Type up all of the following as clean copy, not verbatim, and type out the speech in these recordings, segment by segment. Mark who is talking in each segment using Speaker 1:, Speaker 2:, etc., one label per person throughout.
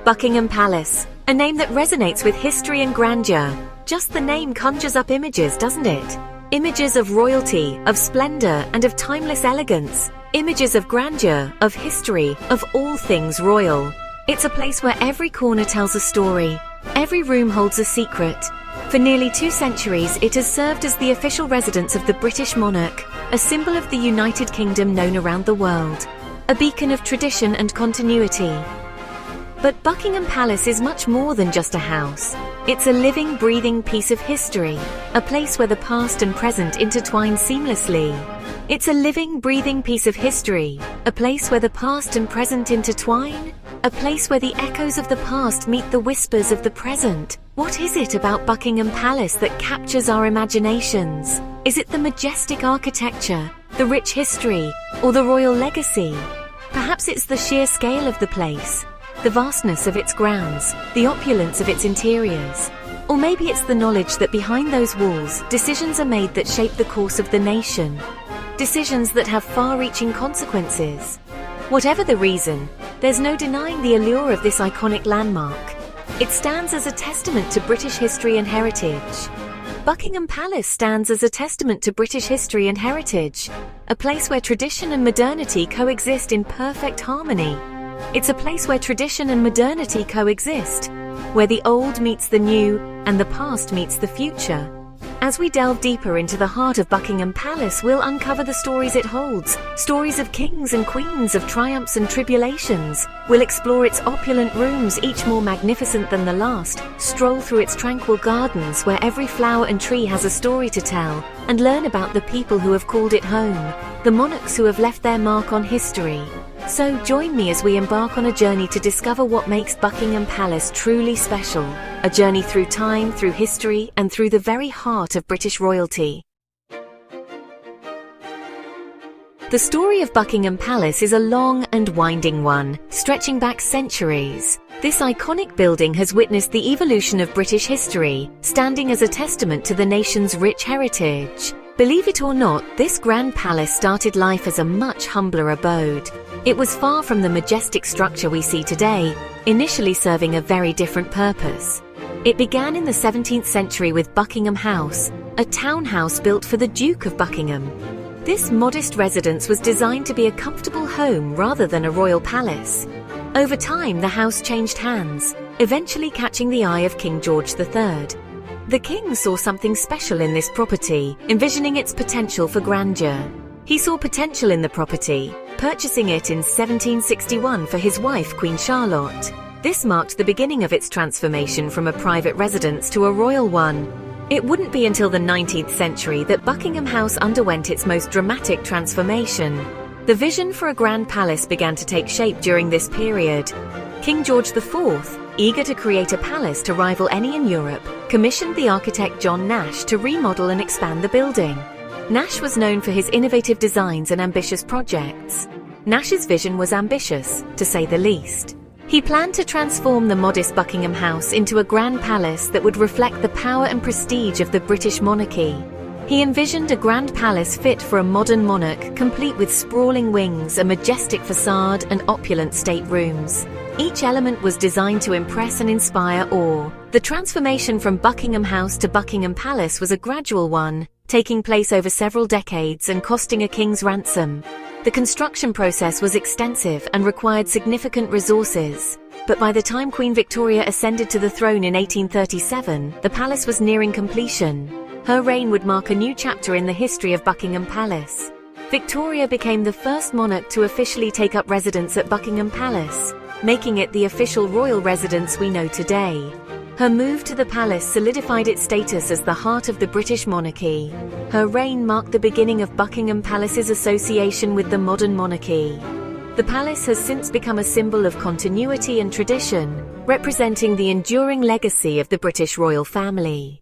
Speaker 1: Buckingham Palace, a name that resonates with history and grandeur. Just the name conjures up images, doesn't it? Images of royalty, of splendor, and of timeless elegance. Images of grandeur, of history, of all things royal. It's a place where every corner tells a story. Every room holds a secret. For nearly 2 centuries, it has served as the official residence of the British monarch, a symbol of the United Kingdom known around the world. A beacon of tradition and continuity. But Buckingham Palace is much more than just a house. It's a living, breathing piece of history, a place where the past and present intertwine seamlessly. It's a living, breathing piece of history, a place where the past and present intertwine, a place where the echoes of the past meet the whispers of the present. What is it about Buckingham Palace that captures our imaginations? Is it the majestic architecture, the rich history, or the royal legacy? Perhaps it's the sheer scale of the place, the vastness of its grounds, the opulence of its interiors. Or maybe it's the knowledge that behind those walls, decisions are made that shape the course of the nation. Decisions that have far-reaching consequences. Whatever the reason, there's no denying the allure of this iconic landmark. It stands as a testament to British history and heritage. Buckingham Palace stands as a testament to British history and heritage, a place where tradition and modernity coexist in perfect harmony. It's a place where tradition and modernity coexist, where the old meets the new and the past meets the future. As we delve deeper into the heart of Buckingham Palace, we'll uncover the stories it holds, stories of kings and queens, of triumphs and tribulations. We'll explore its opulent rooms, each more magnificent than the last, stroll through its tranquil gardens where every flower and tree has a story to tell, and learn about the people who have called it home, the monarchs who have left their mark on history. So join me as we embark on a journey to discover what makes Buckingham Palace truly special. A journey through time, through history, and through the very heart of British royalty. The story of Buckingham Palace is a long and winding one, stretching back centuries. This iconic building has witnessed the evolution of British history, standing as a testament to the nation's rich heritage. Believe it or not, this grand palace started life as a much humbler abode. It was far from the majestic structure we see today, initially serving a very different purpose. It began in the 17th century with Buckingham House, a townhouse built for the Duke of Buckingham. This modest residence was designed to be a comfortable home rather than a royal palace. Over time, the house changed hands, eventually catching the eye of King George III. The king saw something special in this property, envisioning its potential for grandeur. He saw potential in the property, purchasing it in 1761 for his wife, Queen Charlotte. This marked the beginning of its transformation from a private residence to a royal one. It wouldn't be until the 19th century that Buckingham House underwent its most dramatic transformation. The vision for a grand palace began to take shape during this period. King George IV, eager to create a palace to rival any in Europe, commissioned the architect John Nash to remodel and expand the building. Nash was known for his innovative designs and ambitious projects. Nash's vision was ambitious, to say the least. He planned to transform the modest Buckingham House into a grand palace that would reflect the power and prestige of the British monarchy. He envisioned a grand palace fit for a modern monarch, complete with sprawling wings, a majestic facade, and opulent staterooms. Each element was designed to impress and inspire awe. The transformation from Buckingham House to Buckingham Palace was a gradual one, taking place over several decades and costing a king's ransom. The construction process was extensive and required significant resources. But by the time Queen Victoria ascended to the throne in 1837, the palace was nearing completion. Her reign would mark a new chapter in the history of Buckingham Palace. Victoria became the first monarch to officially take up residence at Buckingham Palace, making it the official royal residence we know today. Her move to the palace solidified its status as the heart of the British monarchy. Her reign marked the beginning of Buckingham Palace's association with the modern monarchy. The palace has since become a symbol of continuity and tradition, representing the enduring legacy of the British royal family.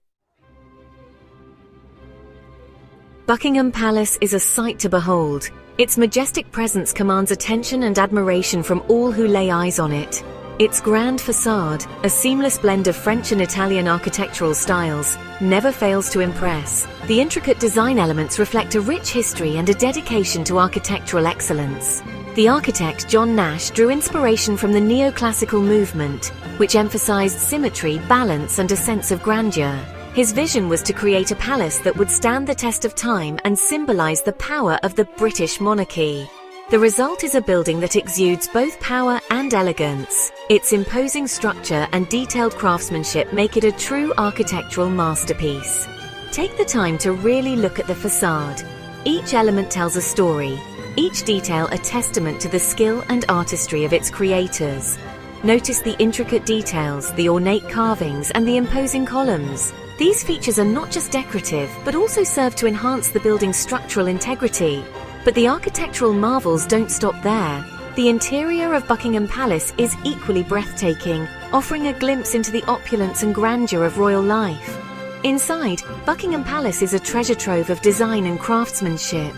Speaker 1: Buckingham Palace is a sight to behold. Its majestic presence commands attention and admiration from all who lay eyes on it. Its grand facade, a seamless blend of French and Italian architectural styles, never fails to impress. The intricate design elements reflect a rich history and a dedication to architectural excellence. The architect John Nash drew inspiration from the neoclassical movement, which emphasized symmetry, balance, and a sense of grandeur. His vision was to create a palace that would stand the test of time and symbolize the power of the British monarchy. The result is a building that exudes both power and elegance. Its imposing structure and detailed craftsmanship make it a true architectural masterpiece. Take the time to really look at the facade. Each element tells a story, each detail a testament to the skill and artistry of its creators. Notice the intricate details, the ornate carvings, and the imposing columns. These features are not just decorative, but also serve to enhance the building's structural integrity. But the architectural marvels don't stop there. The interior of Buckingham Palace is equally breathtaking, offering a glimpse into the opulence and grandeur of royal life. Inside, Buckingham Palace is a treasure trove of design and craftsmanship.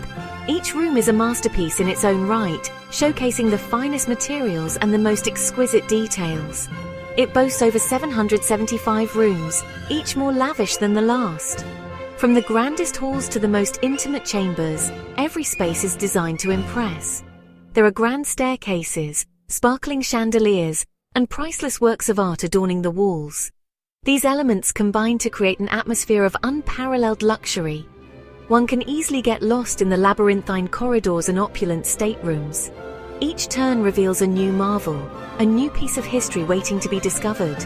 Speaker 1: Each room is a masterpiece in its own right, showcasing the finest materials and the most exquisite details. It boasts over 775 rooms, each more lavish than the last. From the grandest halls to the most intimate chambers, every space is designed to impress. There are grand staircases, sparkling chandeliers, and priceless works of art adorning the walls. These elements combine to create an atmosphere of unparalleled luxury. One can easily get lost in the labyrinthine corridors and opulent staterooms. Each turn reveals a new marvel, a new piece of history waiting to be discovered.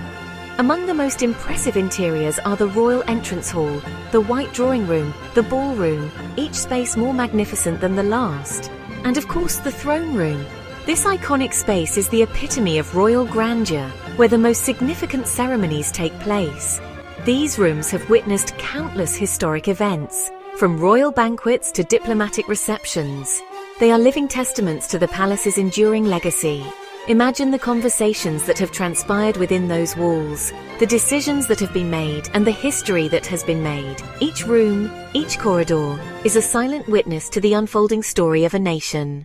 Speaker 1: Among the most impressive interiors are the Royal Entrance Hall, the White Drawing Room, the Ballroom, each space more magnificent than the last. And of course the Throne Room. This iconic space is the epitome of royal grandeur, where the most significant ceremonies take place. These rooms have witnessed countless historic events, from royal banquets to diplomatic receptions. They are living testaments to the palace's enduring legacy. Imagine the conversations that have transpired within those walls, the decisions that have been made, and the history that has been made. Each room, each corridor, is a silent witness to the unfolding story of a nation.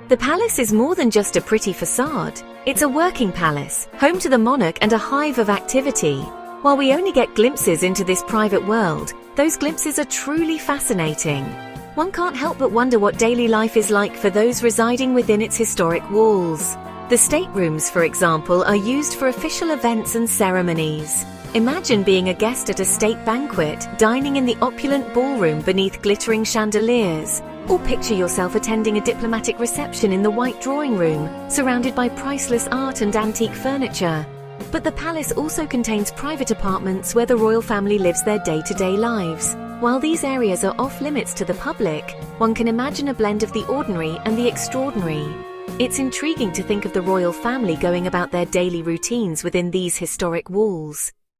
Speaker 1: The palace is more than just a pretty facade. It's a working palace, home to the monarch and a hive of activity. While we only get glimpses into this private world, those glimpses are truly fascinating. One can't help but wonder what daily life is like for those residing within its historic walls. The staterooms, for example, are used for official events and ceremonies. Imagine being a guest at a state banquet, dining in the opulent ballroom beneath glittering chandeliers. Or picture yourself attending a diplomatic reception in the White Drawing Room, surrounded by priceless art and antique furniture. But the palace also contains private apartments where the royal family lives their day-to-day lives. While these areas are off-limits to the public, one can imagine a blend of the ordinary and the extraordinary. It's intriguing to think of the royal family going about their daily routines within these historic walls.